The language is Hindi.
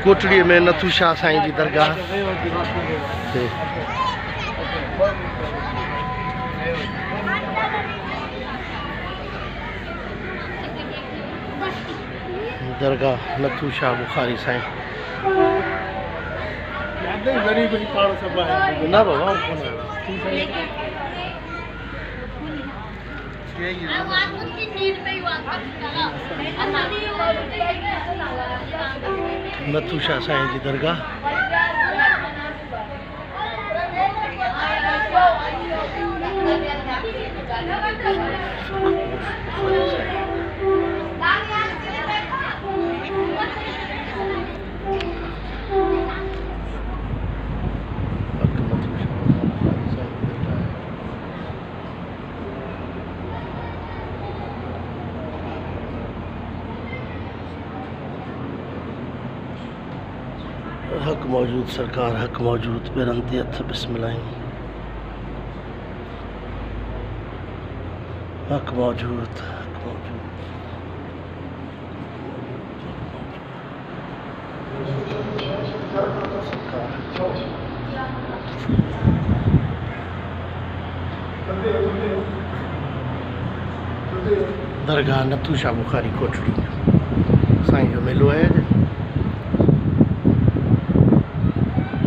कोटड़ी में नथू शाह साईं जी दरगाह दरगाह नथू शाह बुखारी साईं ना बाबा नथू शाह साईं जी दरगाह हक मौजूद सरकार हक मौजूद पेरंती हथ बिस्मिल्लाह हक मौजूद दरगाह नथू शाह बुखारी कोटड़ी साईं जो मेलो है।